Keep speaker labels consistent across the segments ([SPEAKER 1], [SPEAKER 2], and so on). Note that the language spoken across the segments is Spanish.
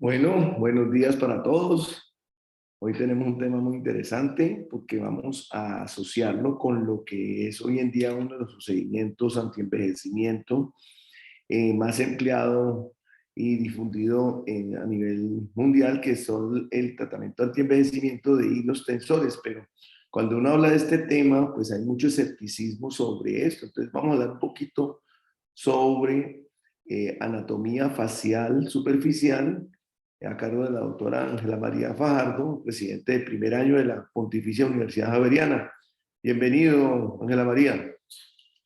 [SPEAKER 1] Bueno, buenos días para todos. Hoy tenemos un tema muy interesante porque vamos a asociarlo con lo que es hoy en día uno de los procedimientos antienvejecimiento más empleado y difundido a nivel mundial, que son el tratamiento antienvejecimiento de hilos tensores. Pero cuando uno habla de este tema, pues hay mucho escepticismo sobre esto. Entonces vamos a hablar un poquito sobre anatomía facial superficial a cargo de la doctora Ángela María Fajardo, presidente del primer año de la Pontificia Universidad Javeriana. Bienvenido, Ángela María.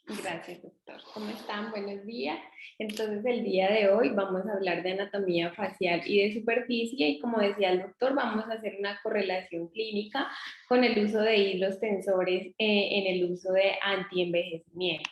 [SPEAKER 2] Gracias, doctor. ¿Cómo están? Buenos días. Entonces, el día de hoy vamos a hablar de anatomía facial y de superficie y, como decía el doctor, vamos a hacer una correlación clínica con el uso de hilos tensores en el uso de antienvejecimiento.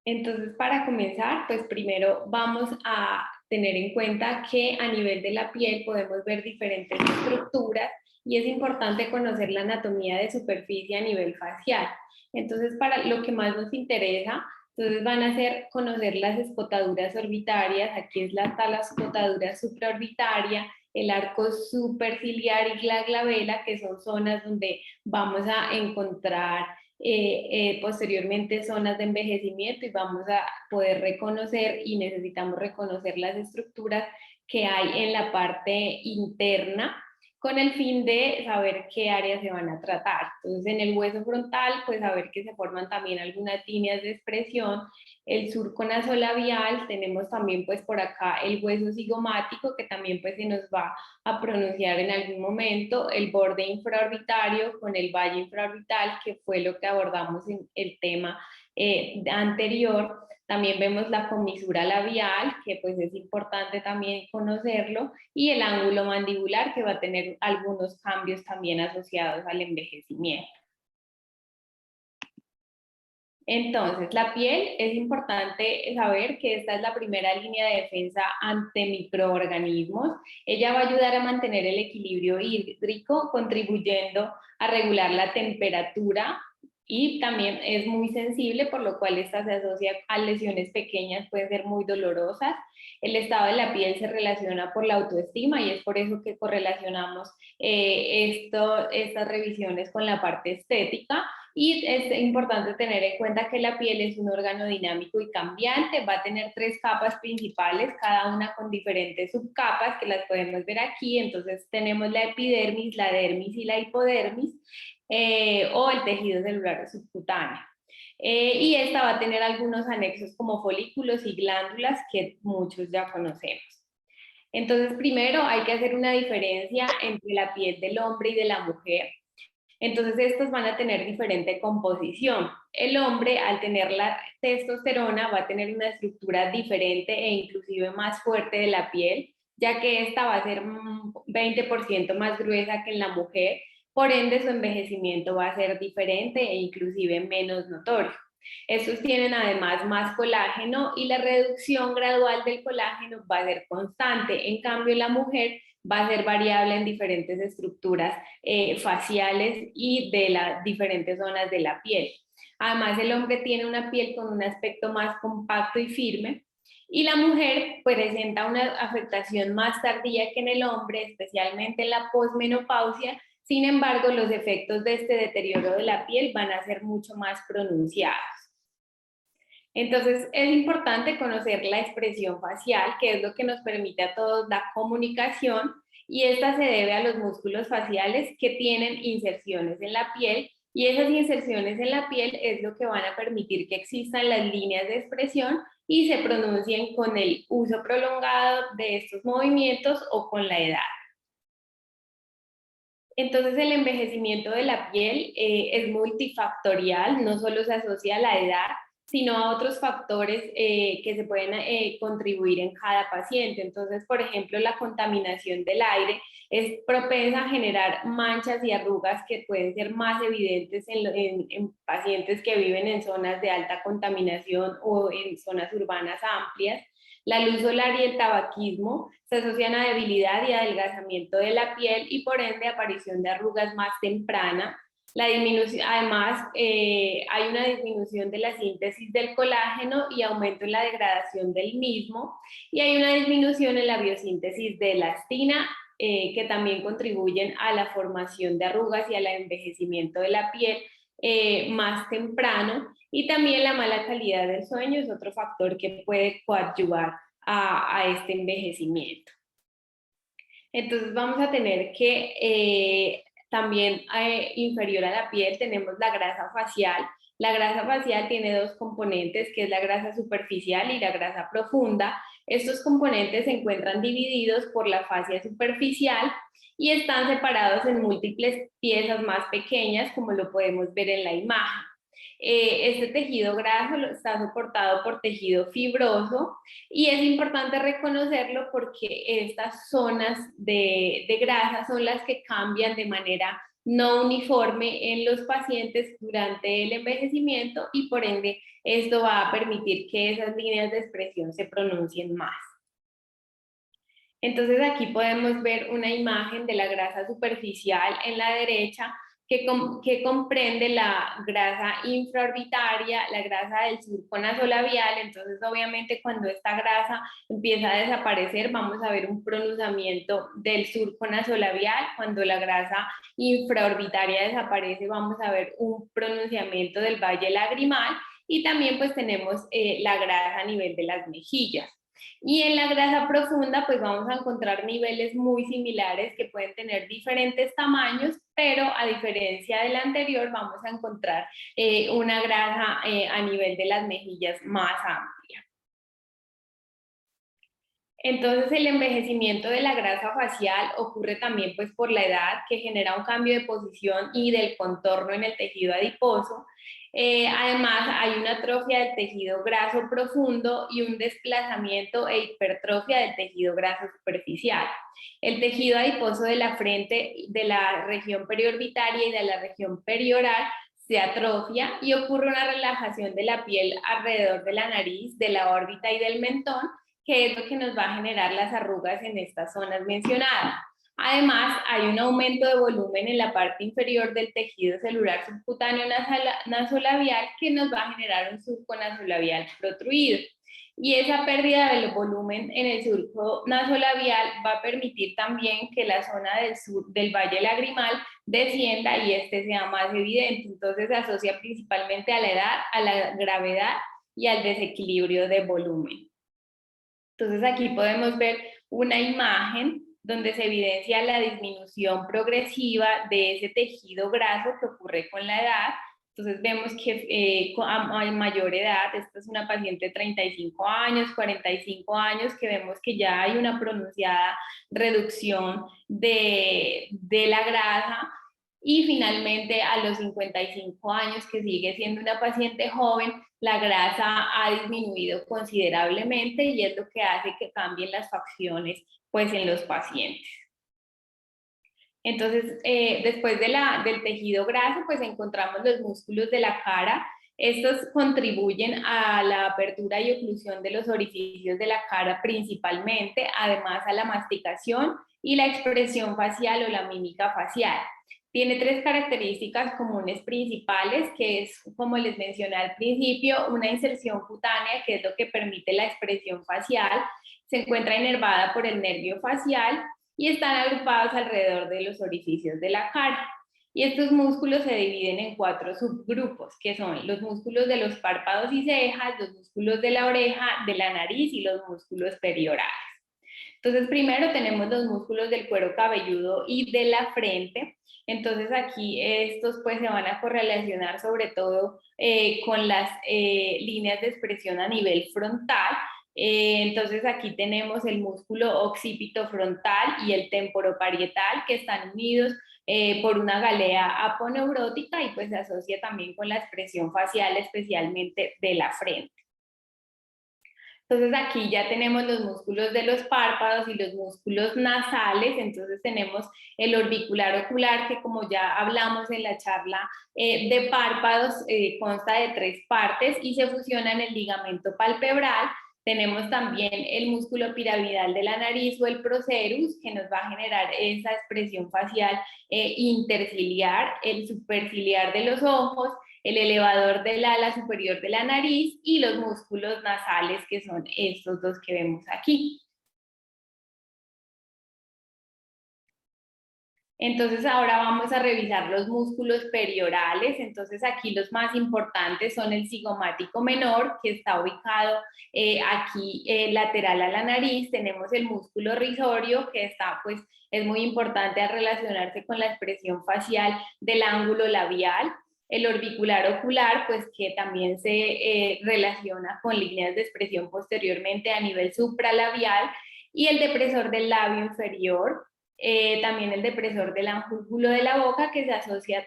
[SPEAKER 2] Entonces, para comenzar, pues primero vamos a tener en cuenta que a nivel de la piel podemos ver diferentes estructuras y es importante conocer la anatomía de superficie a nivel facial. Entonces, para lo que más nos interesa, entonces van a ser conocer las escotaduras orbitarias. Aquí está la escotadura supraorbitaria, el arco superciliar y la glabela, que son zonas donde vamos a encontrar posteriormente zonas de envejecimiento y vamos a poder reconocer y necesitamos reconocer las estructuras que hay en la parte interna con el fin de saber qué áreas se van a tratar. Entonces, en el hueso frontal, pues saber que se forman también algunas líneas de expresión. El surco nasolabial, tenemos también pues por acá el hueso cigomático, que también pues se nos va a pronunciar en algún momento, el borde infraorbitario con el valle infraorbital, que fue lo que abordamos en el tema anterior. También vemos la comisura labial, que pues es importante también conocerlo, y el ángulo mandibular, que va a tener algunos cambios también asociados al envejecimiento. Entonces, la piel, es importante saber que esta es la primera línea de defensa ante microorganismos. Ella va a ayudar a mantener el equilibrio hídrico, contribuyendo a regular la temperatura, y también es muy sensible, por lo cual esta se asocia a lesiones pequeñas, pueden ser muy dolorosas. El estado de la piel se relaciona por la autoestima y es por eso que correlacionamos estas revisiones con la parte estética. Y es importante tener en cuenta que la piel es un órgano dinámico y cambiante, va a tener 3 capas principales, cada una con diferentes subcapas que las podemos ver aquí. Entonces tenemos la epidermis, la dermis y la hipodermis, o el tejido celular subcutáneo. Y esta va a tener algunos anexos como folículos y glándulas que muchos ya conocemos. Entonces, primero hay que hacer una diferencia entre la piel del hombre y de la mujer. Entonces, estos van a tener diferente composición. El hombre, al tener la testosterona, va a tener una estructura diferente e inclusive más fuerte de la piel, ya que esta va a ser 20% más gruesa que en la mujer. Por ende, su envejecimiento va a ser diferente e inclusive menos notorio. Estos tienen además más colágeno y la reducción gradual del colágeno va a ser constante. En cambio, la mujer va a ser variable en diferentes estructuras faciales y de las diferentes zonas de la piel. Además, el hombre tiene una piel con un aspecto más compacto y firme, y la mujer presenta una afectación más tardía que en el hombre, especialmente en la posmenopausia. Sin embargo, los efectos de este deterioro de la piel van a ser mucho más pronunciados. Entonces, es importante conocer la expresión facial, que es lo que nos permite a todos la comunicación, y esta se debe a los músculos faciales que tienen inserciones en la piel, y esas inserciones en la piel es lo que van a permitir que existan las líneas de expresión y se pronuncien con el uso prolongado de estos movimientos o con la edad. Entonces, el envejecimiento de la piel es multifactorial, no solo se asocia a la edad, sino a otros factores que se pueden contribuir en cada paciente. Entonces, por ejemplo, la contaminación del aire es propensa a generar manchas y arrugas que pueden ser más evidentes en pacientes que viven en zonas de alta contaminación o en zonas urbanas amplias. La luz solar y el tabaquismo se asocian a debilidad y adelgazamiento de la piel y por ende aparición de arrugas más temprana. La disminución, además, hay una disminución de la síntesis del colágeno y aumento en la degradación del mismo, y hay una disminución en la biosíntesis de elastina, que también contribuyen a la formación de arrugas y al envejecimiento de la piel más temprano, y también la mala calidad del sueño es otro factor que puede coadyuvar a este envejecimiento. Entonces vamos a tener que también inferior a la piel tenemos la grasa facial. La grasa facial tiene dos componentes, que es la grasa superficial y la grasa profunda. Estos componentes se encuentran divididos por la fascia superficial y están separados en múltiples piezas más pequeñas, como lo podemos ver en la imagen. Este tejido graso está soportado por tejido fibroso, y es importante reconocerlo porque estas zonas de grasa son las que cambian de manera no uniforme en los pacientes durante el envejecimiento, y por ende esto va a permitir que esas líneas de expresión se pronuncien más. Entonces aquí podemos ver una imagen de la grasa superficial en la derecha, que comprende la grasa infraorbitaria, la grasa del surco nasolabial. Entonces obviamente cuando esta grasa empieza a desaparecer vamos a ver un pronunciamiento del surco nasolabial. Cuando la grasa infraorbitaria desaparece vamos a ver un pronunciamiento del valle lagrimal, y también pues tenemos la grasa a nivel de las mejillas. Y en la grasa profunda, pues vamos a encontrar niveles muy similares que pueden tener diferentes tamaños, pero a diferencia de la anterior, vamos a encontrar una grasa a nivel de las mejillas más amplia. Entonces el envejecimiento de la grasa facial ocurre también pues por la edad, que genera un cambio de posición y del contorno en el tejido adiposo. Además hay una atrofia del tejido graso profundo y un desplazamiento e hipertrofia del tejido graso superficial. El tejido adiposo de la frente, de la región periorbitaria y de la región perioral se atrofia, y ocurre una relajación de la piel alrededor de la nariz, de la órbita y del mentón, que es lo que nos va a generar las arrugas en estas zonas mencionadas. Además, hay un aumento de volumen en la parte inferior del tejido celular subcutáneo nasolabial, que nos va a generar un surco nasolabial protruido. Y esa pérdida del volumen en el surco nasolabial va a permitir también que la zona del valle lagrimal descienda y este sea más evidente. Entonces se asocia principalmente a la edad, a la gravedad y al desequilibrio de volumen. Entonces aquí podemos ver una imagen donde se evidencia la disminución progresiva de ese tejido graso que ocurre con la edad. Entonces vemos que a mayor edad, esta es una paciente de 35 años, 45 años, que vemos que ya hay una pronunciada reducción de la grasa. Y finalmente a los 55 años, que sigue siendo una paciente joven, la grasa ha disminuido considerablemente, y es lo que hace que cambien las facciones pues en los pacientes. Entonces, después del tejido graso, pues encontramos los músculos de la cara. Estos contribuyen a la apertura y oclusión de los orificios de la cara principalmente, además a la masticación y la expresión facial o la mímica facial. Tiene tres características comunes principales, que es, como les mencioné al principio, una inserción cutánea, que es lo que permite la expresión facial. Se encuentra inervada por el nervio facial y están agrupados alrededor de los orificios de la cara. Y estos músculos se dividen en 4 subgrupos, que son los músculos de los párpados y cejas, los músculos de la oreja, de la nariz y los músculos periorales. Entonces, primero tenemos los músculos del cuero cabelludo y de la frente. Entonces aquí estos pues se van a correlacionar sobre todo con las líneas de expresión a nivel frontal. Entonces aquí tenemos el músculo occipito frontal y el temporoparietal, que están unidos por una galea aponeurótica, y pues se asocia también con la expresión facial, especialmente de la frente. Entonces aquí ya tenemos los músculos de los párpados y los músculos nasales. Entonces tenemos el orbicular ocular, que como ya hablamos en la charla de párpados, consta de 3 partes y se fusiona en el ligamento palpebral. Tenemos también el músculo piramidal de la nariz o el procerus, que nos va a generar esa expresión facial interciliar, el superciliar de los ojos, el elevador del ala superior de la nariz y los músculos nasales, que son estos dos que vemos aquí. Entonces ahora vamos a revisar los músculos periorales. Entonces aquí los más importantes son el cigomático menor, que está ubicado aquí lateral a la nariz. Tenemos el músculo risorio, que está, pues, es muy importante al relacionarse con la expresión facial del ángulo labial. El orbicular ocular, pues que también se relaciona con líneas de expresión posteriormente a nivel supralabial. Y el depresor del labio inferior, también el depresor del ángulo de la boca, que se asocia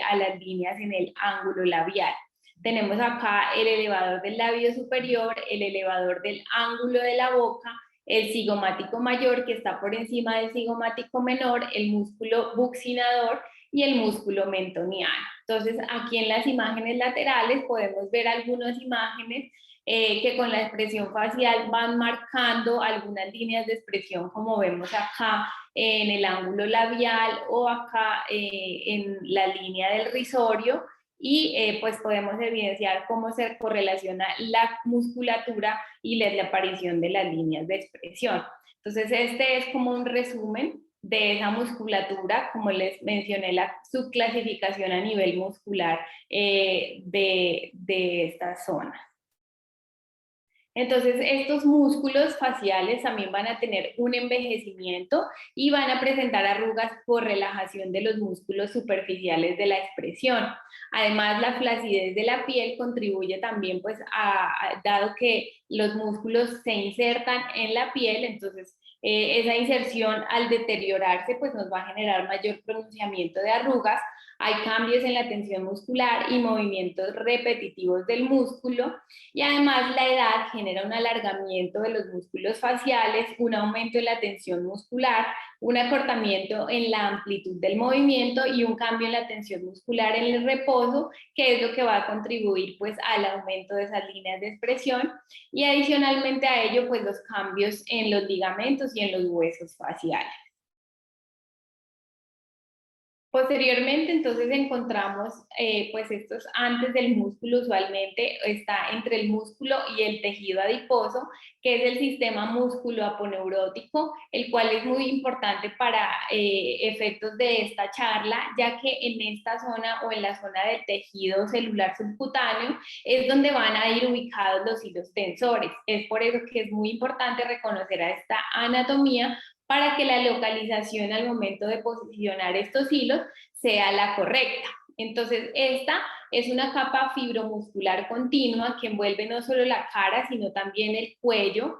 [SPEAKER 2] a las líneas en el ángulo labial. Tenemos acá el elevador del labio superior, el elevador del ángulo de la boca, el cigomático mayor, que está por encima del cigomático menor, el músculo buccinador y el músculo mentoniano. Entonces, aquí en las imágenes laterales podemos ver algunas imágenes que con la expresión facial van marcando algunas líneas de expresión, como vemos acá en el ángulo labial o acá en la línea del risorio, y pues podemos evidenciar cómo se correlaciona la musculatura y la aparición de las líneas de expresión. Entonces este es como un resumen de esa musculatura, como les mencioné, la subclasificación a nivel muscular de esta zona. Entonces, estos músculos faciales también van a tener un envejecimiento y van a presentar arrugas por relajación de los músculos superficiales de la expresión. Además, la flacidez de la piel contribuye también, pues, dado que los músculos se insertan en la piel, entonces esa inserción al deteriorarse, pues nos va a generar mayor pronunciamiento de arrugas. Hay cambios en la tensión muscular y movimientos repetitivos del músculo, y además la edad genera un alargamiento de los músculos faciales, un aumento en la tensión muscular, un acortamiento en la amplitud del movimiento y un cambio en la tensión muscular en el reposo, que es lo que va a contribuir, pues, al aumento de esas líneas de expresión, y adicionalmente a ello, pues, los cambios en los ligamentos y en los huesos faciales. Posteriormente, entonces encontramos, pues estos antes del músculo, usualmente está entre el músculo y el tejido adiposo, que es el sistema músculo aponeurótico, el cual es muy importante para efectos de esta charla, ya que en esta zona o en la zona del tejido celular subcutáneo es donde van a ir ubicados los hilos tensores. Es por eso que es muy importante reconocer a esta anatomía para que la localización al momento de posicionar estos hilos sea la correcta. Entonces, esta es una capa fibromuscular continua que envuelve no solo la cara, sino también el cuello.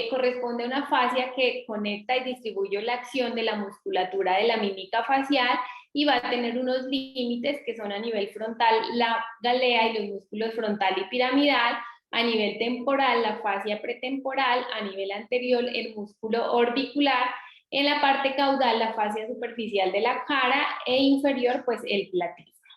[SPEAKER 2] Corresponde a una fascia que conecta y distribuye la acción de la musculatura de la mímica facial, y va a tener unos límites que son a nivel frontal, la galea y los músculos frontal y piramidal; a nivel temporal, la fascia pretemporal; a nivel anterior, el músculo orbicular; en la parte caudal, la fascia superficial de la cara; e inferior, pues el platismo.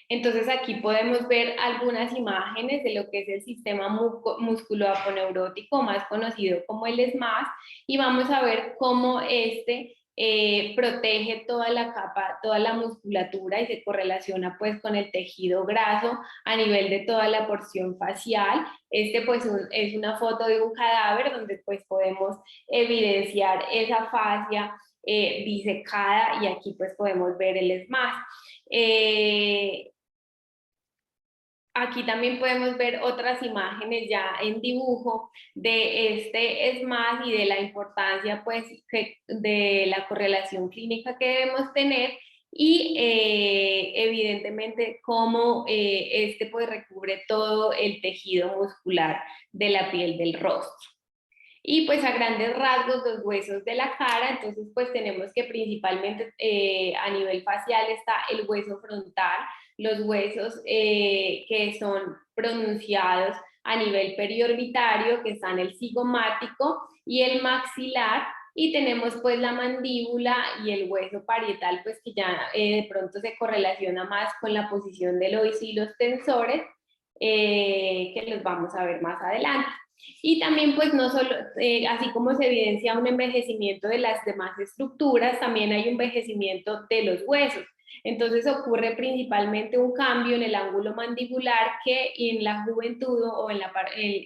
[SPEAKER 2] Entonces aquí podemos ver algunas imágenes de lo que es el sistema musculoaponeurótico, más conocido como el SMAS, y vamos a ver cómo este protege toda la capa, toda la musculatura, y se correlaciona, pues, con el tejido graso a nivel de toda la porción facial. Pues es una foto de un cadáver donde, pues, podemos evidenciar esa fascia disecada, y aquí pues podemos ver el SMAS. Aquí también podemos ver otras imágenes ya en dibujo de este SMAS y de la importancia, pues, de la correlación clínica que debemos tener, y evidentemente cómo este pues recubre todo el tejido muscular de la piel del rostro. Y pues a grandes rasgos los huesos de la cara, entonces pues tenemos que principalmente a nivel facial está el hueso frontal, los huesos que son pronunciados a nivel periorbitario, que están el cigomático y el maxilar, y tenemos pues la mandíbula y el hueso parietal, pues que ya de pronto se correlaciona más con la posición de los hilos tensores. que los vamos a ver más adelante. Y también, pues, no solo, así como se evidencia un envejecimiento de las demás estructuras, también hay un envejecimiento de los huesos. Entonces ocurre principalmente un cambio en el ángulo mandibular que en la juventud o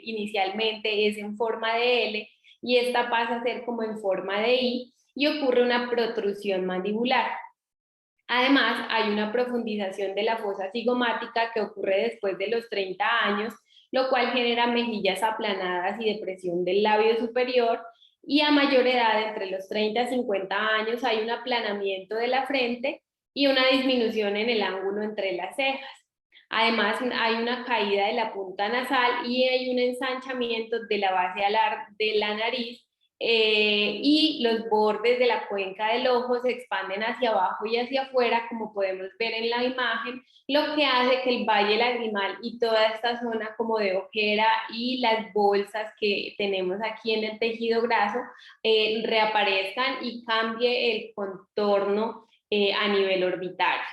[SPEAKER 2] inicialmente es en forma de L y esta pasa a ser como en forma de I y ocurre una protrusión mandibular. Además, hay una profundización de la fosa cigomática que ocurre después de los 30 años, lo cual genera mejillas aplanadas y depresión del labio superior. Y a mayor edad, entre los 30 y 50 años, hay un aplanamiento de la frente y una disminución en el ángulo entre las cejas. Además, hay una caída de la punta nasal y hay un ensanchamiento de la base alar de la nariz y los bordes de la cuenca del ojo se expanden hacia abajo y hacia afuera, como podemos ver en la imagen, lo que hace que el valle lagrimal y toda esta zona como de ojera y las bolsas que tenemos aquí en el tejido graso reaparezcan y cambie el contorno a nivel orbitario.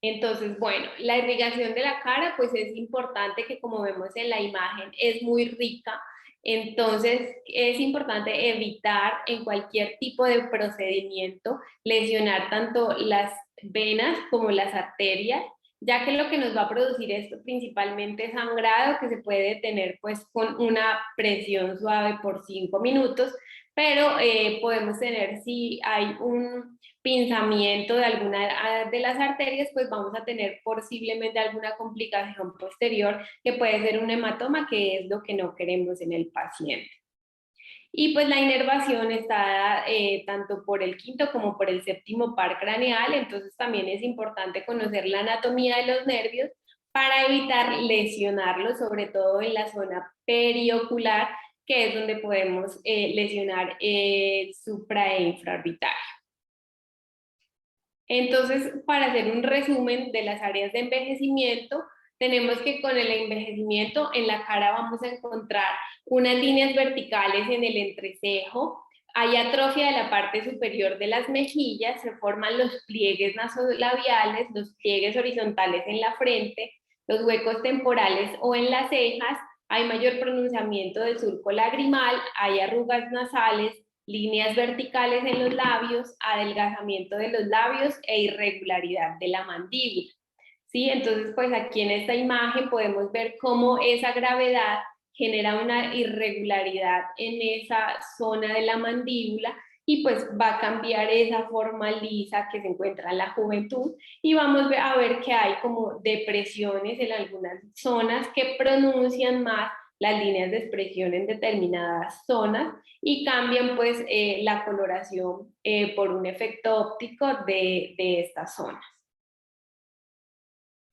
[SPEAKER 2] Entonces, bueno, la irrigación de la cara, pues es importante que como vemos en la imagen, es muy rica. Entonces, es importante evitar en cualquier tipo de procedimiento lesionar tanto las venas como las arterias, ya que lo que nos va a producir esto principalmente es sangrado que se puede detener pues con una presión suave por 5 minutos, pero podemos tener si hay un pinzamiento de alguna de las arterias, pues vamos a tener posiblemente alguna complicación posterior que puede ser un hematoma, que es lo que no queremos en el paciente. Y pues la inervación está tanto por el quinto como por el séptimo par craneal, entonces también es importante conocer la anatomía de los nervios para evitar lesionarlos, sobre todo en la zona periocular, que es donde podemos lesionar supra e infraorbitario. Entonces, para hacer un resumen de las áreas de envejecimiento, tenemos que con el envejecimiento en la cara vamos a encontrar unas líneas verticales en el entrecejo, hay atrofia de la parte superior de las mejillas, se forman los pliegues nasolabiales, los pliegues horizontales en la frente, los huecos temporales o en las cejas, hay mayor pronunciamiento del surco lagrimal, hay arrugas nasales, líneas verticales en los labios, adelgazamiento de los labios e irregularidad de la mandíbula. ¿Sí? Entonces, pues aquí en esta imagen podemos ver cómo esa gravedad genera una irregularidad en esa zona de la mandíbula y pues va a cambiar esa forma lisa que se encuentra en la juventud y vamos a ver que hay como depresiones en algunas zonas que pronuncian más las líneas de expresión en determinadas zonas y cambian pues la coloración por un efecto óptico de estas zonas.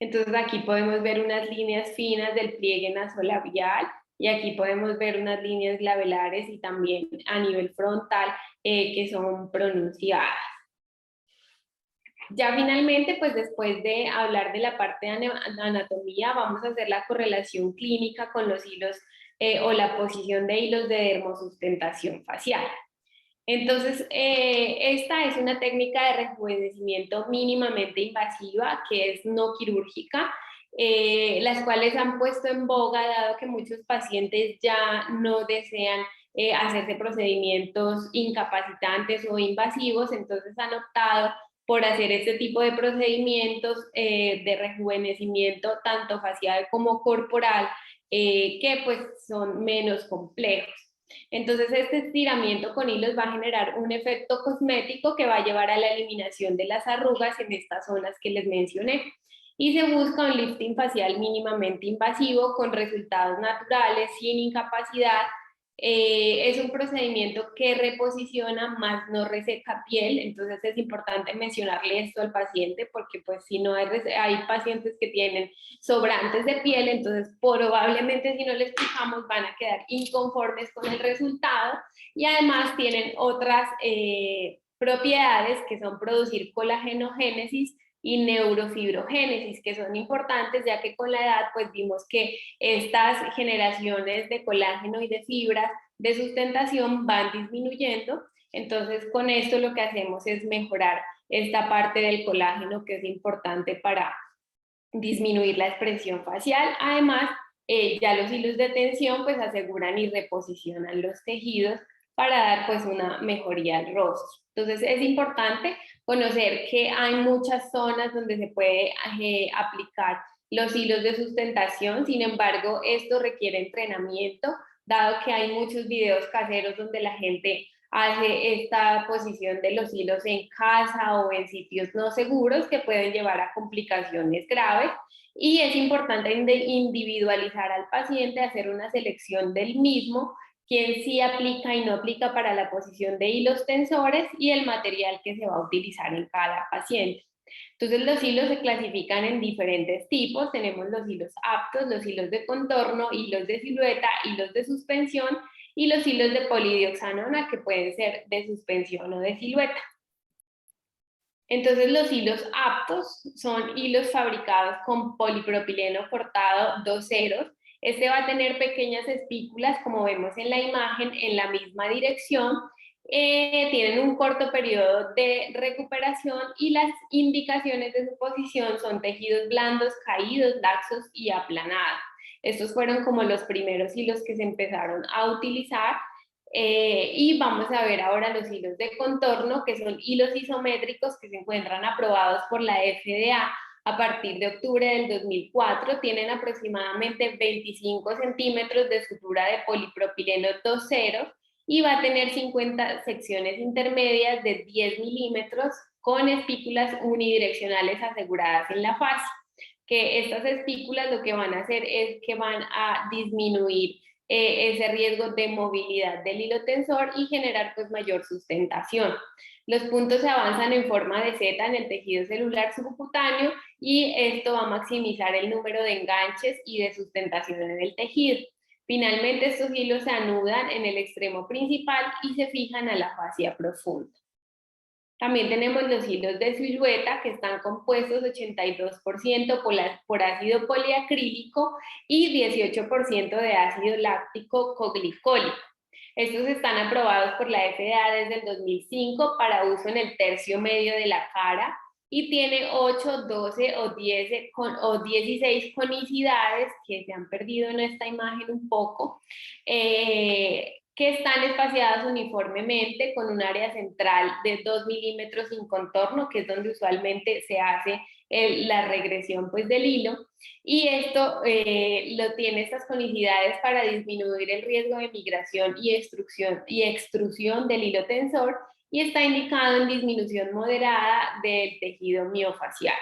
[SPEAKER 2] Entonces aquí podemos ver unas líneas finas del pliegue nasolabial y aquí podemos ver unas líneas labelares y también a nivel frontal que son pronunciadas. Ya finalmente, pues después de hablar de la parte de anatomía, vamos a hacer la correlación clínica con los hilos o la posición de hilos de dermosustentación facial. Entonces, esta es una técnica de rejuvenecimiento mínimamente invasiva que es no quirúrgica, las cuales han puesto en boga dado que muchos pacientes ya no desean hacerse procedimientos incapacitantes o invasivos, entonces han optado por hacer este tipo de procedimientos de rejuvenecimiento tanto facial como corporal, que pues son menos complejos. Entonces este estiramiento con hilos va a generar un efecto cosmético que va a llevar a la eliminación de las arrugas en estas zonas que les mencioné. Y se busca un lifting facial mínimamente invasivo con resultados naturales, sin incapacidad. Es un procedimiento que reposiciona más no reseca piel, entonces es importante mencionarle esto al paciente porque pues si no hay pacientes que tienen sobrantes de piel, entonces probablemente si no les fijamos van a quedar inconformes con el resultado y además tienen otras propiedades que son producir colágenogénesis y neurofibrogénesis, que son importantes ya que con la edad pues vimos que estas generaciones de colágeno y de fibras de sustentación van disminuyendo, entonces con esto lo que hacemos es mejorar esta parte del colágeno que es importante para disminuir la expresión facial. Además, ya los hilos de tensión pues aseguran y reposicionan los tejidos para dar pues una mejoría al rostro. Entonces es importante conocer que hay muchas zonas donde se puede aplicar los hilos de sustentación. Sin embargo, esto requiere entrenamiento, dado que hay muchos videos caseros donde la gente hace esta posición de los hilos en casa o en sitios no seguros que pueden llevar a complicaciones graves. Y es importante individualizar al paciente, hacer una selección del mismo, quién sí aplica y no aplica para la posición de hilos tensores y el material que se va a utilizar en cada paciente. Entonces los hilos se clasifican en diferentes tipos. Tenemos los hilos aptos, los hilos de contorno, hilos de silueta, hilos de suspensión y los hilos de polidioxanona, que pueden ser de suspensión o de silueta. Entonces los hilos aptos son hilos fabricados con polipropileno cortado 2 ceros. Este va a tener pequeñas espículas, como vemos en la imagen, en la misma dirección. Tienen un corto periodo de recuperación y las indicaciones de su posición son tejidos blandos, caídos, laxos y aplanados. Estos fueron como los primeros hilos que se empezaron a utilizar. Y vamos a ver ahora los hilos de contorno, que son hilos isométricos que se encuentran aprobados por la FDA a partir de octubre del 2004. Tienen aproximadamente 25 centímetros de sutura de polipropileno 2.0 y va a tener 50 secciones intermedias de 10 milímetros con espículas unidireccionales aseguradas en la fase. Que estas espículas lo que van a hacer es que van a disminuir ese riesgo de movilidad del hilo tensor y generar pues mayor sustentación. Los puntos se avanzan en forma de Z en el tejido celular subcutáneo y esto va a maximizar el número de enganches y de sustentación en el tejido. Finalmente, estos hilos se anudan en el extremo principal y se fijan a la fascia profunda. También tenemos los hilos de silueta que están compuestos 82% por ácido poliacrílico y 18% de ácido láctico coglicólico. Estos están aprobados por la FDA desde el 2005 para uso en el tercio medio de la cara y tiene 8, 12 o 16 conicidades que se han perdido en esta imagen un poco. Que están espaciadas uniformemente con un área central de 2 milímetros sin contorno, que es donde usualmente se hace la regresión pues, del hilo. Y esto lo tiene estas conicidades para disminuir el riesgo de migración y extrusión del hilo tensor y está indicado en disminución moderada del tejido miofacial.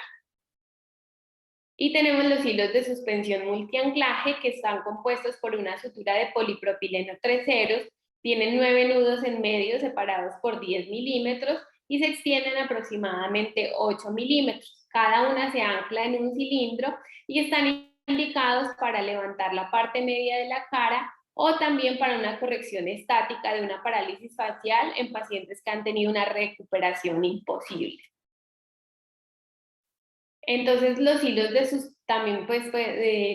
[SPEAKER 2] Y tenemos los hilos de suspensión multianclaje que están compuestos por una sutura de polipropileno 3 ceros, tienen 9 nudos en medio separados por 10 milímetros y se extienden aproximadamente 8 milímetros. Cada una se ancla en un cilindro y están indicados para levantar la parte media de la cara o también para una corrección estática de una parálisis facial en pacientes que han tenido una recuperación imposible. Entonces los hilos también pues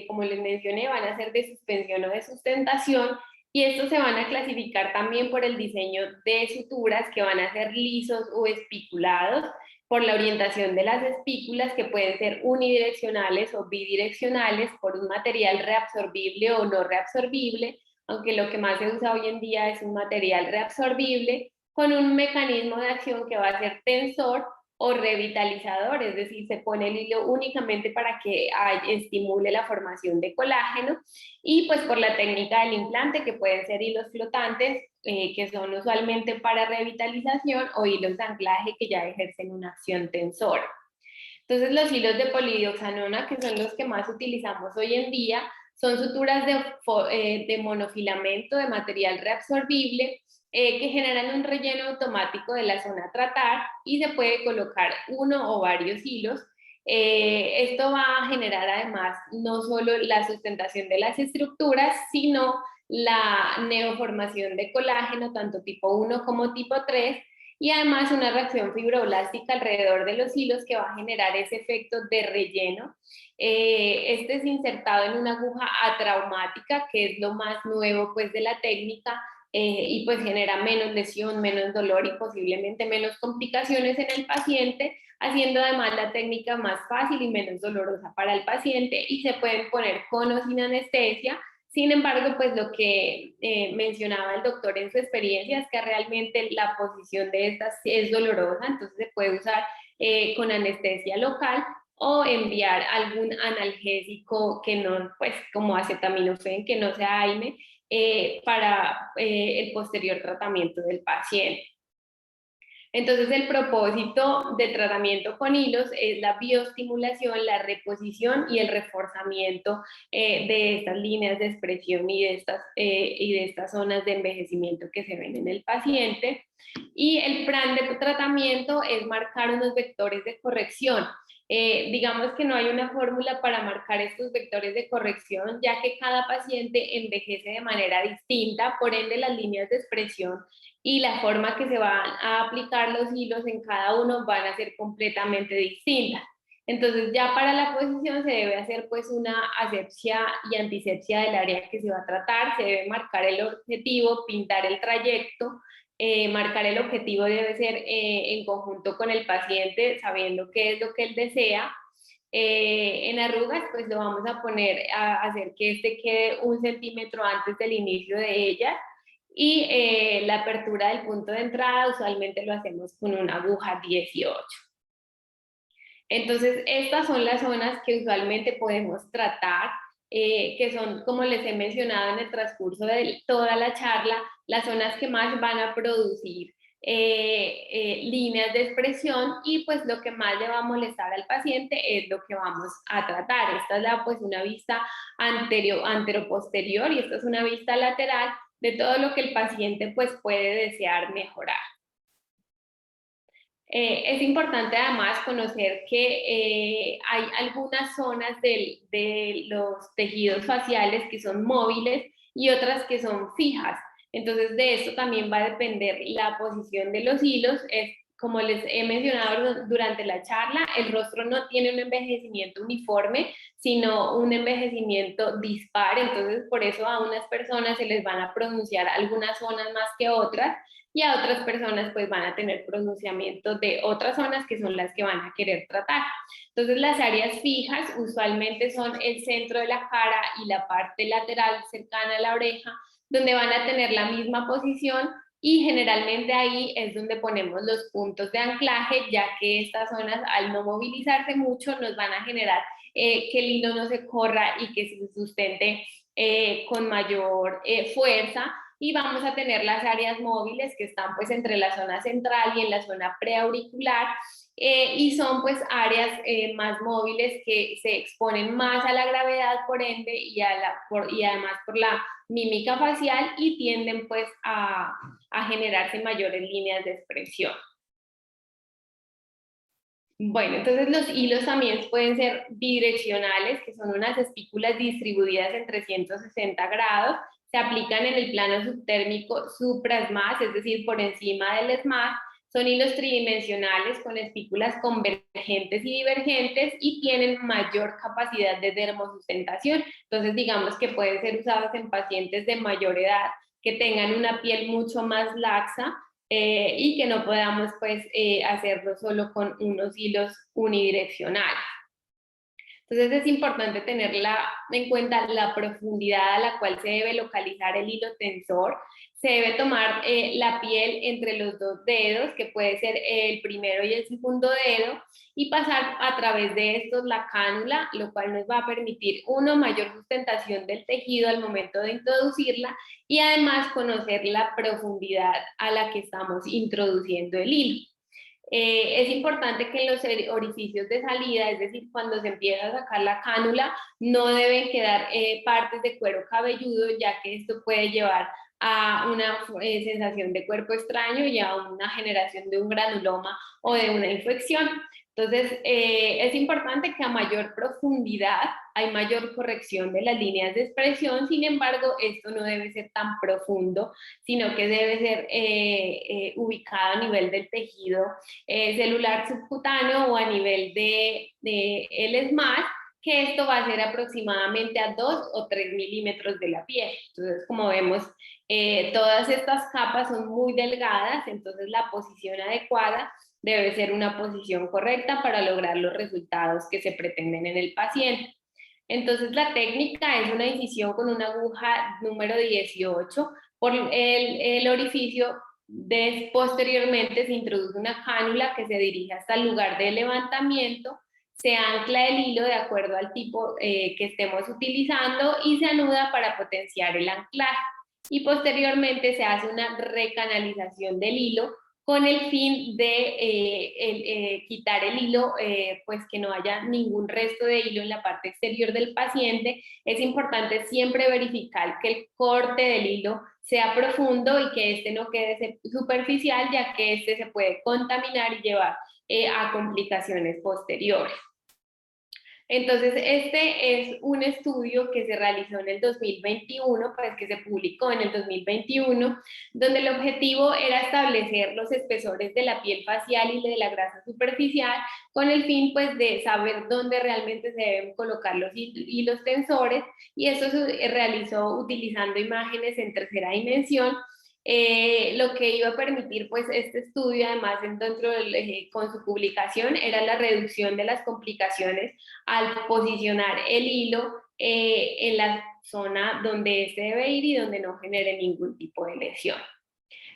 [SPEAKER 2] como les mencioné van a ser de suspensión o de sustentación y estos se van a clasificar también por el diseño de suturas que van a ser lisos o espiculados, por la orientación de las espículas que pueden ser unidireccionales o bidireccionales, por un material reabsorbible o no reabsorbible, aunque lo que más se usa hoy en día es un material reabsorbible con un mecanismo de acción que va a ser tensor o revitalizador, es decir, se pone el hilo únicamente para que estimule la formación de colágeno y pues por la técnica del implante que pueden ser hilos flotantes que son usualmente para revitalización o hilos de anclaje que ya ejercen una acción tensora. Entonces los hilos de polidioxanona, que son los que más utilizamos hoy en día, son suturas de monofilamento de material reabsorbible que generan un relleno automático de la zona a tratar y se puede colocar uno o varios hilos. Esto va a generar además no solo la sustentación de las estructuras, sino la neoformación de colágeno, tanto tipo 1 como tipo 3, y además una reacción fibroblástica alrededor de los hilos que va a generar ese efecto de relleno. Este es insertado en una aguja atraumática, que es lo más nuevo pues de la técnica, y pues genera menos lesión, menos dolor y posiblemente menos complicaciones en el paciente, haciendo además la técnica más fácil y menos dolorosa para el paciente, y se pueden poner con o sin anestesia. Sin embargo, pues lo que mencionaba el doctor en su experiencia es que realmente la posición de estas es dolorosa, entonces se puede usar con anestesia local o enviar algún analgésico que no, pues como acetaminofén, que no sea AINE, para el posterior tratamiento del paciente. Entonces, el propósito del tratamiento con hilos es la bioestimulación, la reposición y el reforzamiento de estas líneas de expresión y de estas zonas de envejecimiento que se ven en el paciente. Y el plan de tratamiento es marcar unos vectores de corrección. Digamos que no hay una fórmula para marcar estos vectores de corrección, ya que cada paciente envejece de manera distinta, por ende las líneas de expresión y la forma que se van a aplicar los hilos en cada uno van a ser completamente distintas. Entonces ya para la posición se debe hacer pues una asepsia y antisepsia del área que se va a tratar, se debe marcar el objetivo, pintar el trayecto, marcar el objetivo debe ser en conjunto con el paciente, sabiendo qué es lo que él desea. En arrugas, pues lo vamos a poner a hacer que este quede 1 centímetro antes del inicio de ella, y la apertura del punto de entrada usualmente lo hacemos con una aguja 18. Entonces, estas son las zonas que usualmente podemos tratar, que son, como les he mencionado en el transcurso de toda la charla, las zonas que más van a producir líneas de expresión, y pues lo que más le va a molestar al paciente es lo que vamos a tratar. Esta es pues una vista anteroposterior, y esta es una vista lateral de todo lo que el paciente pues puede desear mejorar. Es importante además conocer que hay algunas zonas de los tejidos faciales que son móviles y otras que son fijas. Entonces de esto también va a depender la posición de los hilos. Como les he mencionado durante la charla, el rostro no tiene un envejecimiento uniforme, sino un envejecimiento dispar. Entonces por eso a unas personas se les van a pronunciar algunas zonas más que otras, y a otras personas pues van a tener pronunciamiento de otras zonas que son las que van a querer tratar. Entonces las áreas fijas usualmente son el centro de la cara y la parte lateral cercana a la oreja, donde van a tener la misma posición, y generalmente ahí es donde ponemos los puntos de anclaje, ya que estas zonas al no movilizarse mucho nos van a generar que el hilo no se corra y que se sustente con mayor fuerza. Y vamos a tener las áreas móviles que están pues entre la zona central y en la zona preauricular, y son pues áreas más móviles que se exponen más a la gravedad por ende y además por la mímica facial, y tienden pues a generarse mayores líneas de expresión. Bueno, entonces los hilos también pueden ser bidireccionales, que son unas espículas distribuidas en 360 grados, se aplican en el plano subtérmico supra-SMAS, es decir, por encima del SMAS. Son hilos tridimensionales con espículas convergentes y divergentes, y tienen mayor capacidad de dermosustentación. Entonces, digamos que pueden ser usados en pacientes de mayor edad que tengan una piel mucho más laxa, y que no podamos pues hacerlo solo con unos hilos unidireccionales. Entonces es importante tener en cuenta la profundidad a la cual se debe localizar el hilo tensor. Se debe tomar la piel entre los dos dedos, que puede ser el primero y el segundo dedo, y pasar a través de estos la cánula, lo cual nos va a permitir, uno, mayor sustentación del tejido al momento de introducirla, y además conocer la profundidad a la que estamos introduciendo el hilo. Es importante que en los orificios de salida, es decir, cuando se empieza a sacar la cánula, no deben quedar partes de cuero cabelludo, ya que esto puede llevar a una sensación de cuerpo extraño y a una generación de un granuloma o de una infección. Entonces, es importante que a mayor profundidad hay mayor corrección de las líneas de expresión. Sin embargo, esto no debe ser tan profundo, sino que debe ser ubicado a nivel del tejido celular subcutáneo o a nivel de el SMAS, que esto va a ser aproximadamente a 2 o 3 milímetros de la piel. Entonces, como vemos, todas estas capas son muy delgadas, entonces la posición adecuada debe ser una posición correcta para lograr los resultados que se pretenden en el paciente. Entonces, la técnica es una incisión con una aguja número 18 por el orificio. Posteriormente se introduce una cánula que se dirige hasta el lugar de levantamiento, se ancla el hilo de acuerdo al tipo que estemos utilizando y se anuda para potenciar el anclaje. Y posteriormente se hace una recanalización del hilo con el fin de quitar el hilo, pues que no haya ningún resto de hilo en la parte exterior del paciente. Es importante siempre verificar que el corte del hilo sea profundo y que este no quede superficial, ya que este se puede contaminar y llevar a complicaciones posteriores. Entonces, este es un estudio que se realizó en el 2021, pues que se publicó en el 2021, donde el objetivo era establecer los espesores de la piel facial y de la grasa superficial con el fin pues de saber dónde realmente se deben colocar los hilos tensores, y eso se realizó utilizando imágenes en tercera dimensión. Lo que iba a permitir pues este estudio, además con su publicación, era la reducción de las complicaciones al posicionar el hilo en la zona donde este debe ir y donde no genere ningún tipo de lesión.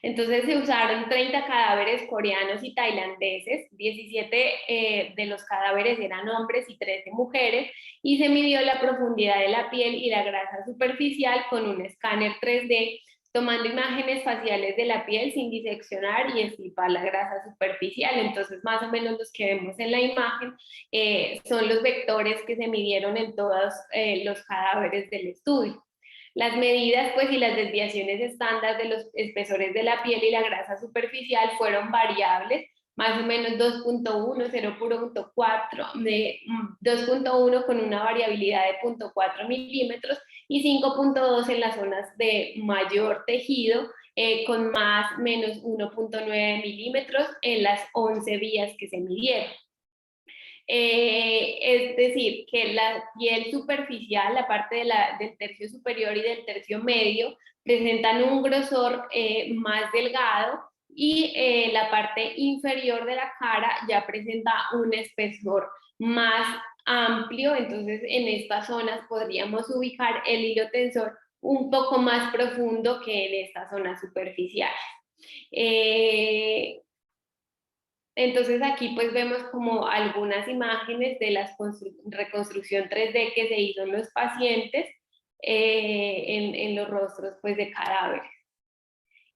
[SPEAKER 2] Entonces se usaron 30 cadáveres coreanos y tailandeses, 17 de los cadáveres eran hombres y 13 mujeres, y se midió la profundidad de la piel y la grasa superficial con un escáner 3D, tomando imágenes faciales de la piel sin diseccionar y extirpar la grasa superficial. Entonces, más o menos los que vemos en la imagen son los vectores que se midieron en todos los cadáveres del estudio. Las medidas pues, y las desviaciones estándar de los espesores de la piel y la grasa superficial fueron variables, más o menos 2.1, 0.4, 2.1 con una variabilidad de 0.4 milímetros y 5.2 en las zonas de mayor tejido, con más menos 1.9 milímetros en las 11 vías que se midieron. Es decir, que la piel superficial, la parte del tercio superior y del tercio medio, presentan un grosor más delgado, y la parte inferior de la cara ya presenta un espesor más amplio. Entonces, en estas zonas podríamos ubicar el hilo tensor un poco más profundo que en esta zona superficial. Entonces aquí pues vemos como algunas imágenes de la reconstrucción 3D que se hizo en los pacientes, en los rostros pues de cadáveres.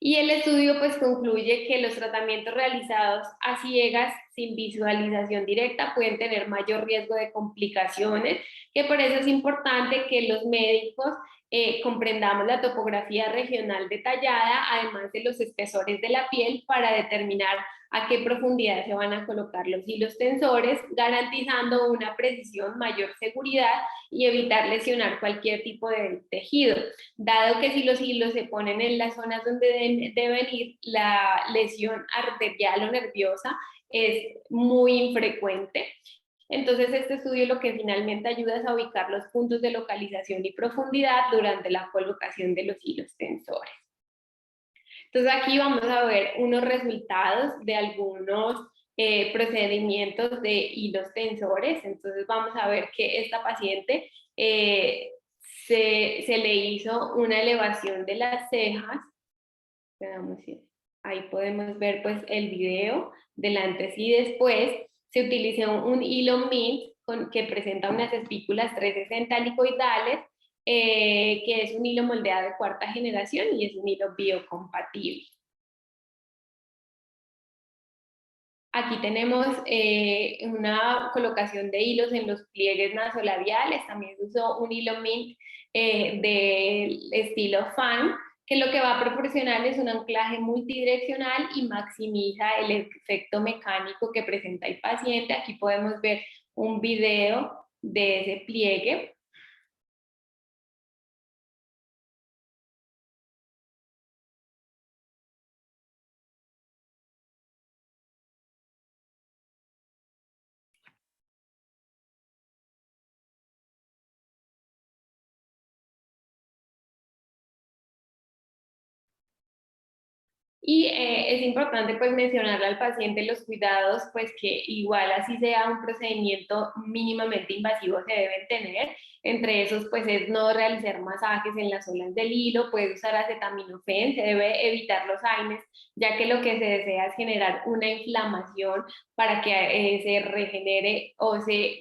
[SPEAKER 2] Y el estudio pues concluye que los tratamientos realizados a ciegas sin visualización directa pueden tener mayor riesgo de complicaciones, que por eso es importante que los médicos comprendamos la topografía regional detallada, además de los espesores de la piel, para determinar a qué profundidad se van a colocar los hilos tensores, garantizando una precisión, mayor seguridad y evitar lesionar cualquier tipo de tejido, dado que si los hilos se ponen en las zonas donde deben ir, la lesión arterial o nerviosa es muy infrecuente. Entonces, este estudio lo que finalmente ayuda es a ubicar los puntos de localización y profundidad durante la colocación de los hilos tensores. Entonces, aquí vamos a ver unos resultados de algunos procedimientos de hilos tensores. Entonces, vamos a ver que esta paciente se le hizo una elevación de las cejas. Ahí podemos ver pues el video del antes y después. Se utilizó un hilo MINT que presenta unas espículas 360 helicoidales, que es un hilo moldeado de cuarta generación y es un hilo biocompatible. Aquí tenemos una colocación de hilos en los pliegues nasolabiales. También se usó un hilo MINT del estilo fan, que lo que va a proporcionar es un anclaje multidireccional y maximiza el efecto mecánico que presenta el paciente. Aquí podemos ver un video de ese pliegue. Y es importante pues mencionarle al paciente los cuidados pues que igual así sea un procedimiento mínimamente invasivo se deben tener. Entre esos pues es no realizar masajes en las zonas del hilo, puede usar acetaminofén, se debe evitar los AINES, ya que lo que se desea es generar una inflamación para que se regenere o se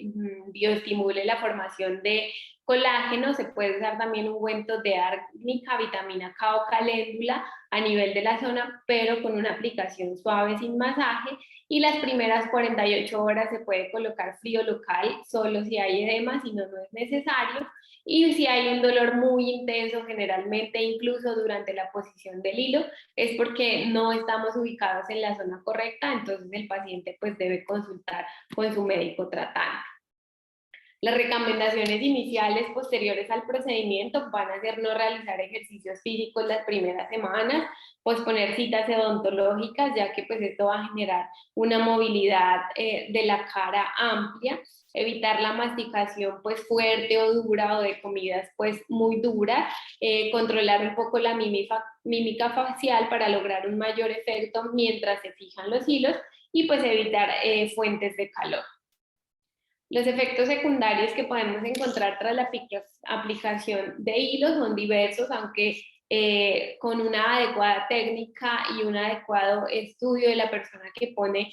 [SPEAKER 2] bioestimule la formación de colágeno. Se puede usar también ungüentos de árnica, vitamina K o caléndula a nivel de la zona, pero con una aplicación suave sin masaje. Y las primeras 48 horas se puede colocar frío local, solo si hay edema, si no, no es necesario. Y si hay un dolor muy intenso, generalmente incluso durante la posición del hilo, es porque no estamos ubicados en la zona correcta, entonces el paciente pues debe consultar con su médico tratante. Las recomendaciones iniciales posteriores al procedimiento van a ser no realizar ejercicios físicos las primeras semanas, posponer citas odontológicas, ya que pues esto va a generar una movilidad de la cara amplia, evitar la masticación pues fuerte o dura o de comidas pues muy duras, controlar un poco la mímica facial para lograr un mayor efecto mientras se fijan los hilos y pues evitar fuentes de calor. Los efectos secundarios que podemos encontrar tras la aplicación de hilos son diversos, aunque con una adecuada técnica y un adecuado estudio de la persona que pone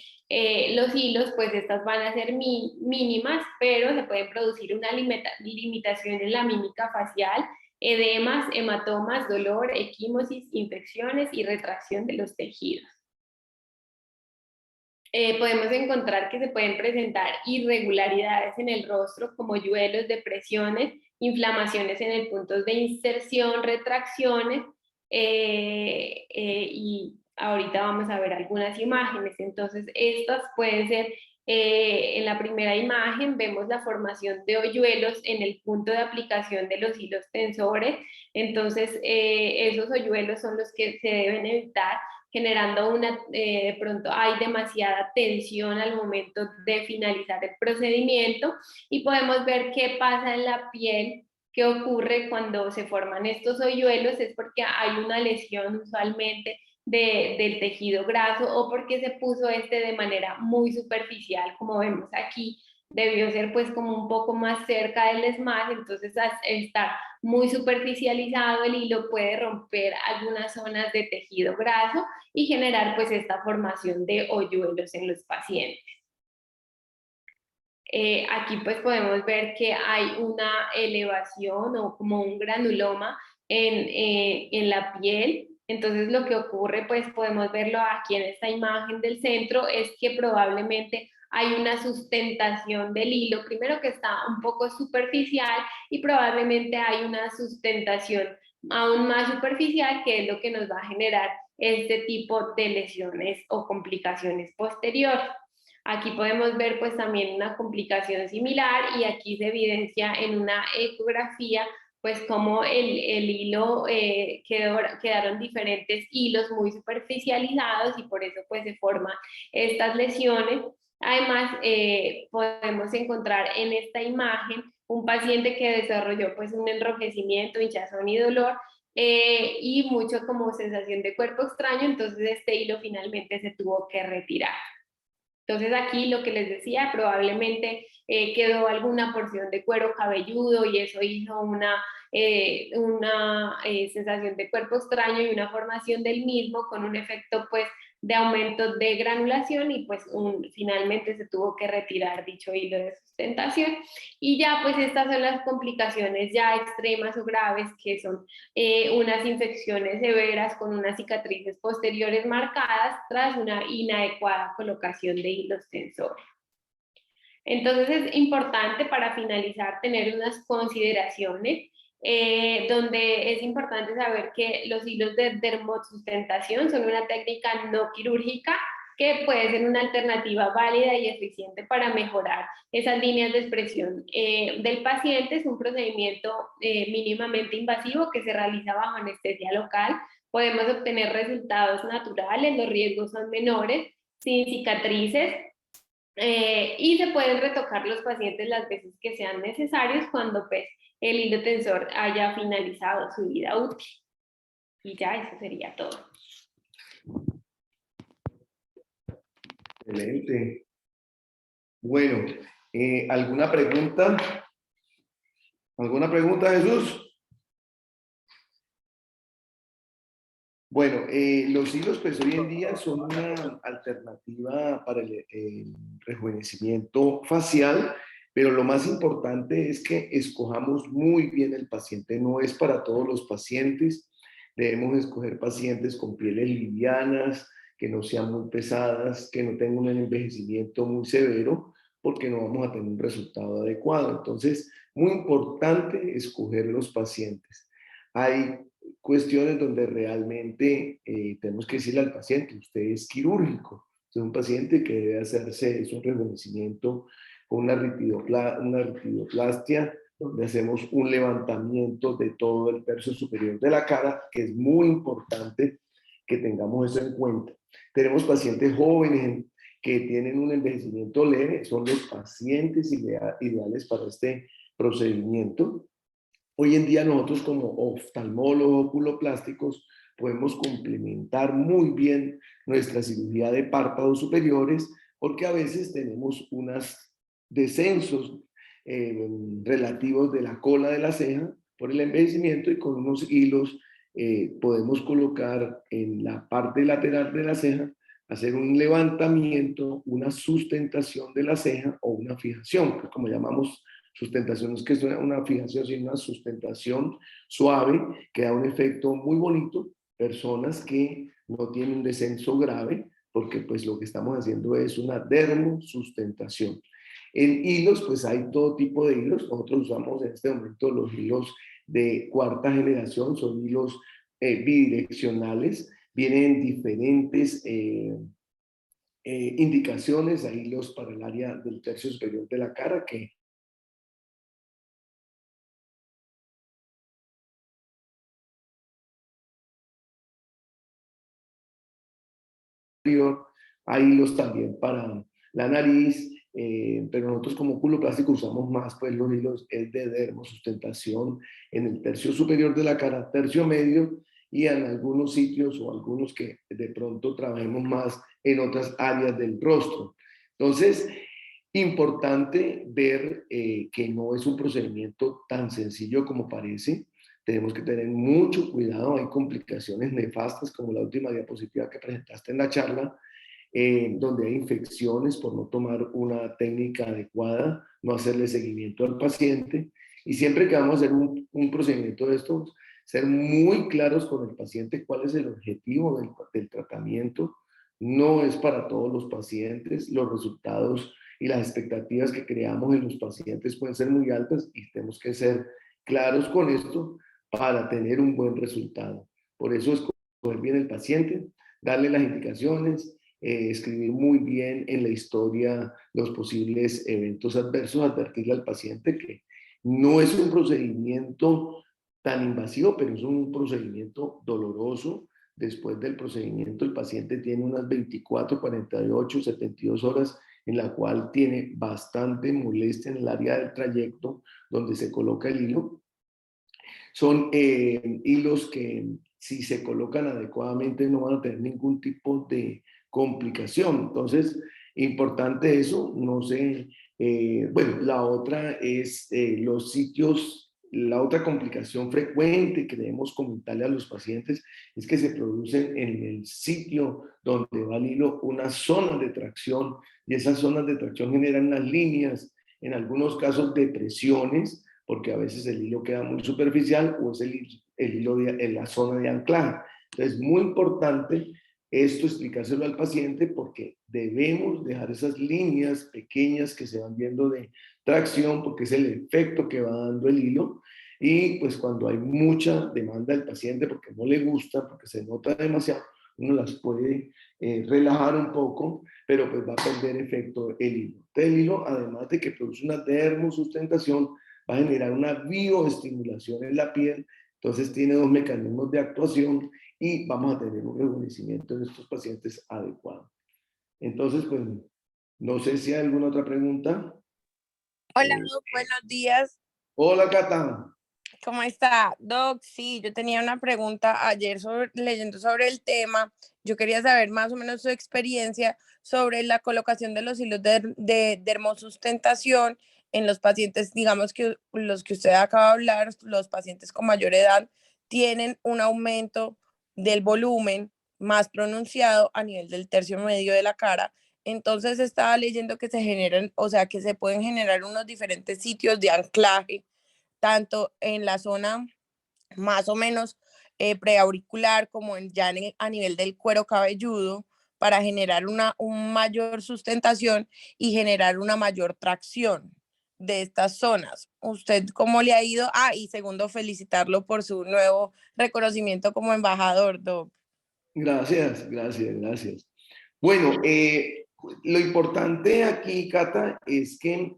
[SPEAKER 2] los hilos, pues estas van a ser mínimas, pero se pueden producir una limitación en la mímica facial, edemas, hematomas, dolor, equimosis, infecciones y retracción de los tejidos. Podemos encontrar que se pueden presentar irregularidades en el rostro como hoyuelos, depresiones, inflamaciones en el punto de inserción, retracciones y ahorita vamos a ver algunas imágenes. Entonces estas pueden ser, en la primera imagen vemos la formación de hoyuelos en el punto de aplicación de los hilos tensores. Entonces esos hoyuelos son los que se deben evitar, generando de pronto hay demasiada tensión al momento de finalizar el procedimiento y podemos ver qué pasa en la piel, qué ocurre cuando se forman estos hoyuelos, es porque hay una lesión usualmente del tejido graso o porque se puso de manera muy superficial, como vemos aquí, debió ser pues como un poco más cerca del esmalte, entonces al estar muy superficializado el hilo puede romper algunas zonas de tejido graso y generar pues esta formación de hoyuelos en los pacientes. Aquí pues podemos ver que hay una elevación o como un granuloma en la piel. Entonces lo que ocurre, pues podemos verlo aquí en esta imagen del centro, es que probablemente hay una sustentación del hilo, primero que está un poco superficial y probablemente hay una sustentación aún más superficial, que es lo que nos va a generar este tipo de lesiones o complicaciones posteriores. Aquí podemos ver pues también una complicación similar y aquí se evidencia en una ecografía pues como el hilo, quedaron diferentes hilos muy superficializados y por eso pues se forman estas lesiones. Además, podemos encontrar en esta imagen un paciente que desarrolló pues un enrojecimiento, hinchazón y dolor, y mucho como sensación de cuerpo extraño, entonces este hilo finalmente se tuvo que retirar. Entonces aquí lo que les decía, probablemente quedó alguna porción de cuero cabelludo y eso hizo una sensación de cuerpo extraño y una formación del mismo con un efecto pues de aumento de granulación y pues finalmente se tuvo que retirar dicho hilo de sustentación. Y ya pues estas son las complicaciones ya extremas o graves, que son unas infecciones severas con unas cicatrices posteriores marcadas tras una inadecuada colocación de hilos tensores. Entonces es importante para finalizar tener unas consideraciones donde es importante saber que los hilos de dermosustentación son una técnica no quirúrgica que puede ser una alternativa válida y eficiente para mejorar esas líneas de expresión del paciente. Es un procedimiento mínimamente invasivo que se realiza bajo anestesia local. Podemos obtener resultados naturales, los riesgos son menores, sin cicatrices, y se pueden retocar los pacientes las veces que sean necesarios cuando pues, el hilo tensor haya finalizado su vida útil. Y ya, eso sería todo.
[SPEAKER 1] Excelente. Bueno, ¿alguna pregunta? ¿Alguna pregunta, Jesús? Bueno, los hilos pues hoy en día son una alternativa para el rejuvenecimiento facial, pero lo más importante es que escojamos muy bien el paciente. No es para todos los pacientes. Debemos escoger pacientes con pieles livianas, que no sean muy pesadas, que no tengan un envejecimiento muy severo, porque no vamos a tener un resultado adecuado. Entonces, muy importante escoger los pacientes. Hay cuestiones donde realmente tenemos que decirle al paciente, usted es quirúrgico, usted es un paciente que debe hacerse, es un rejuvenecimiento con una ritidoplastia, donde hacemos un levantamiento de todo el tercio superior de la cara, que es muy importante que tengamos eso en cuenta. Tenemos pacientes jóvenes que tienen un envejecimiento leve, son los pacientes ideales para este procedimiento. Hoy en día nosotros como oftalmólogos oculoplásticos podemos complementar muy bien nuestra cirugía de párpados superiores porque a veces tenemos unos descensos relativos de la cola de la ceja por el envejecimiento y con unos hilos podemos colocar en la parte lateral de la ceja, hacer un levantamiento, una sustentación de la ceja o una fijación, que como llamamos sustentación, no es que es una fijación, sino una sustentación suave que da un efecto muy bonito. Personas que no tienen un descenso grave, porque pues lo que estamos haciendo es una dermosustentación. En hilos, pues hay todo tipo de hilos. Nosotros usamos en este momento los hilos de cuarta generación, son hilos bidireccionales, vienen diferentes indicaciones, hay hilos para el área del tercio superior de la cara que hay hilos también para la nariz, pero nosotros como oculoplástico usamos más pues los hilos de dermosustentación en el tercio superior de la cara, tercio medio y en algunos sitios o algunos que de pronto trabajemos más en otras áreas del rostro. Entonces, importante ver que no es un procedimiento tan sencillo como parece. Tenemos que tener mucho cuidado, hay complicaciones nefastas como la última diapositiva que presentaste en la charla, donde hay infecciones por no tomar una técnica adecuada, no hacerle seguimiento al paciente. Y siempre que vamos a hacer un procedimiento de estos, ser muy claros con el paciente cuál es el objetivo del tratamiento. No es para todos los pacientes, los resultados y las expectativas que creamos en los pacientes pueden ser muy altas y tenemos que ser claros con esto para tener un buen resultado. Por eso escoger bien el paciente, darle las indicaciones, escribir muy bien en la historia los posibles eventos adversos, advertirle al paciente que no es un procedimiento tan invasivo, pero es un procedimiento doloroso. Después del procedimiento, el paciente tiene unas 24, 48, 72 horas en la cual tiene bastante molestia en el área del trayecto donde se coloca el hilo. Son hilos que si se colocan adecuadamente no van a tener ningún tipo de complicación. Entonces, importante eso, no sé. Bueno, la otra es los sitios, la otra complicación frecuente que debemos comentarle a los pacientes es que se producen en el sitio donde va el hilo unas zonas de tracción y esas zonas de tracción generan unas líneas, en algunos casos depresiones, porque a veces el hilo queda muy superficial o es el hilo en la zona de anclaje. Entonces, muy importante esto explicárselo al paciente porque debemos dejar esas líneas pequeñas que se van viendo de tracción porque es el efecto que va dando el hilo y pues cuando hay mucha demanda del paciente porque no le gusta, porque se nota demasiado, uno las puede relajar un poco, pero pues va a perder efecto el hilo. Entonces, el hilo, además de que produce una dermosustentación, va a generar una bioestimulación en la piel, entonces tiene dos mecanismos de actuación y vamos a tener un rejuvenecimiento en estos pacientes adecuado. Entonces, pues, no sé si hay alguna otra pregunta.
[SPEAKER 3] Hola, buenos días.
[SPEAKER 1] Hola, Cata.
[SPEAKER 3] ¿Cómo está, Doc? Sí, yo tenía una pregunta ayer leyendo sobre el tema. Yo quería saber más o menos su experiencia sobre la colocación de los hilos de dermosustentación en los pacientes, digamos que los que usted acaba de hablar, los pacientes con mayor edad, tienen un aumento del volumen más pronunciado a nivel del tercio medio de la cara. Entonces estaba leyendo que se generan, o sea, que se pueden generar unos diferentes sitios de anclaje tanto en la zona más o menos preauricular como a nivel del cuero cabelludo para generar una mayor sustentación y generar una mayor tracción de estas zonas. ¿Usted cómo le ha ido? Ah, y segundo, felicitarlo por su nuevo reconocimiento como embajador, Doc.
[SPEAKER 1] Gracias, gracias, gracias. Bueno, lo importante aquí, Cata, es que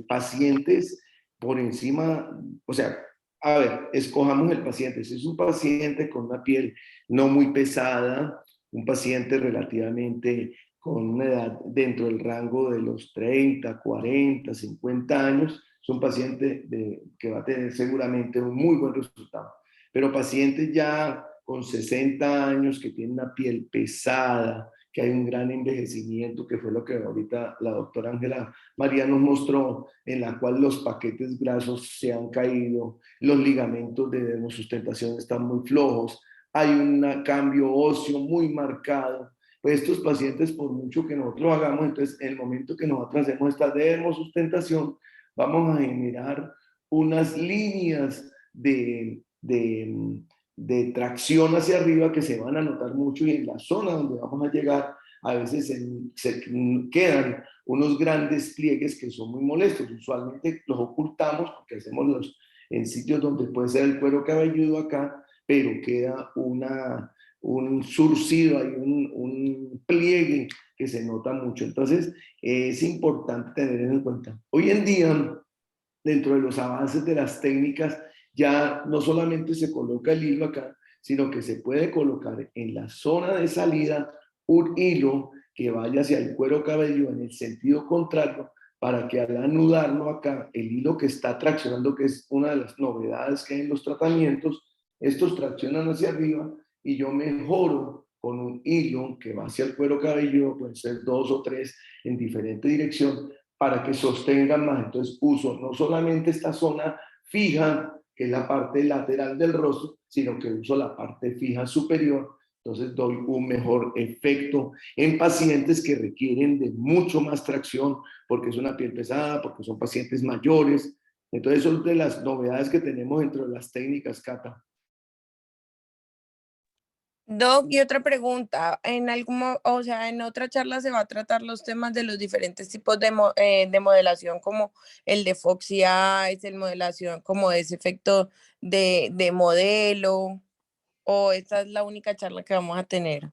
[SPEAKER 1] pacientes por encima, o sea, a ver, escojamos el paciente. Si es un paciente con una piel no muy pesada, un paciente relativamente con una edad dentro del rango de los 30, 40, 50 años, es un paciente que va a tener seguramente un muy buen resultado. Pero pacientes ya con 60 años que tienen una piel pesada, que hay un gran envejecimiento, que fue lo que ahorita la doctora Ángela María nos mostró, en la cual los paquetes grasos se han caído, los ligamentos de dermosustentación están muy flojos, hay un cambio óseo muy marcado. Pues estos pacientes, por mucho que nosotros hagamos, entonces en el momento que nosotros hacemos esta dermosustentación, vamos a generar unas líneas de tracción hacia arriba que se van a notar mucho, y en la zona donde vamos a llegar a veces se quedan unos grandes pliegues que son muy molestos. Usualmente los ocultamos porque hacemos los en sitios donde puede ser el cuero cabelludo acá, pero queda un surcido, hay un pliegue que se nota mucho. Entonces es importante tener en cuenta. Hoy en día, dentro de los avances de las técnicas, ya no solamente se coloca el hilo acá, sino que se puede colocar en la zona de salida un hilo que vaya hacia el cuero cabelludo en el sentido contrario, para que al anudarlo acá, el hilo que está traccionando, que es una de las novedades que hay en los tratamientos, estos traccionan hacia arriba y yo mejoro con un hilo que va hacia el cuero cabelludo, pueden ser 2 o 3 en diferente dirección, para que sostengan más. Entonces uso no solamente esta zona fija, que es la parte lateral del rostro, sino que uso la parte fija superior. Entonces doy un mejor efecto en pacientes que requieren de mucho más tracción, porque es una piel pesada, porque son pacientes mayores. Entonces son de las novedades que tenemos dentro de las técnicas, Cata.
[SPEAKER 3] Doc, y otra pregunta, o sea, en otra charla se va a tratar los temas de los diferentes tipos de modelación, como el de Foxy Eyes, el modelación como ese efecto de modelo, o esta es la única charla que vamos a tener.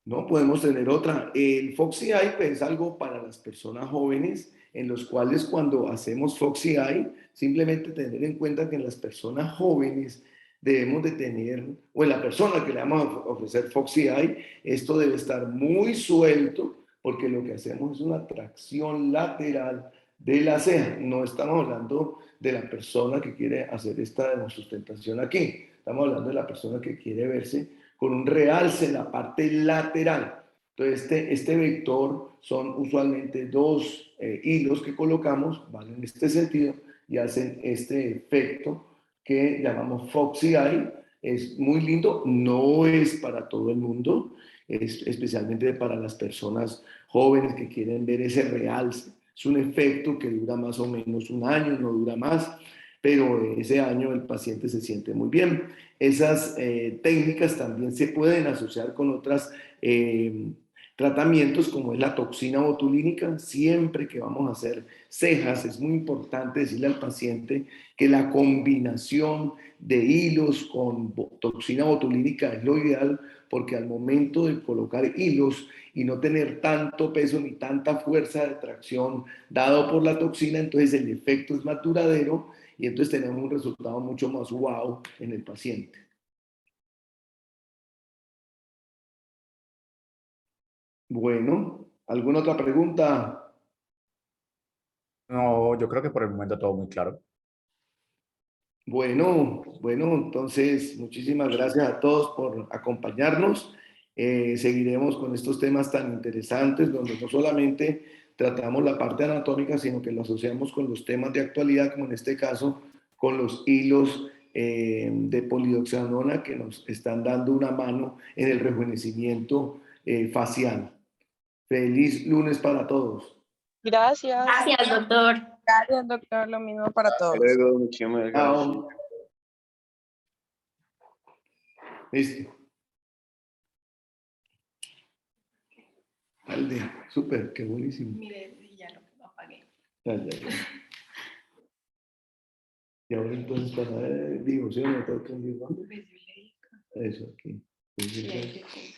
[SPEAKER 1] No podemos tener otra. El Foxy Eye pues, es algo para las personas jóvenes, en los cuales cuando hacemos Foxy Eye, simplemente tener en cuenta que en las personas jóvenes debemos de tener, o en la persona que le vamos a ofrecer Foxy Eye, esto debe estar muy suelto, porque lo que hacemos es una tracción lateral de la ceja. No estamos hablando de la persona que quiere hacer esta sustentación aquí, estamos hablando de la persona que quiere verse con un realce en la parte lateral. Entonces, este vector son usualmente 2 hilos que colocamos, van en este sentido y hacen este efecto que llamamos Foxy Eye. Es muy lindo, no es para todo el mundo, es especialmente para las personas jóvenes que quieren ver ese realce. Es un efecto que dura más o menos un año, no dura más, pero ese año el paciente se siente muy bien. Esas técnicas también se pueden asociar con otros tratamientos, como es la toxina botulínica. Siempre que vamos a hacer cejas, es muy importante decirle al paciente que la combinación de hilos con toxina botulínica es lo ideal, porque al momento de colocar hilos y no tener tanto peso ni tanta fuerza de tracción dado por la toxina, entonces el efecto es más duradero y entonces tenemos un resultado mucho más wow en el paciente. Bueno, ¿alguna otra pregunta?
[SPEAKER 4] No, yo creo que por el momento todo muy claro.
[SPEAKER 1] Bueno, entonces muchísimas gracias a todos por acompañarnos. Seguiremos con estos temas tan interesantes, donde no solamente tratamos la parte anatómica, sino que lo asociamos con los temas de actualidad, como en este caso con los hilos de polidoxanona que nos están dando una mano en el rejuvenecimiento facial. Feliz lunes para todos.
[SPEAKER 3] Gracias.
[SPEAKER 2] Gracias, doctor.
[SPEAKER 3] Gracias, doctor. Lo mismo para
[SPEAKER 4] Hasta
[SPEAKER 3] todos.
[SPEAKER 4] luego, muchísimas gracias.
[SPEAKER 1] Chao. Listo. Alde, súper, qué buenísimo.
[SPEAKER 2] Mire, ya lo apagué.
[SPEAKER 1] Ya. Y ahora entonces para digo, ¿sí? ¿Me tengo que ir dónde? Eso, aquí.
[SPEAKER 2] Y ahí se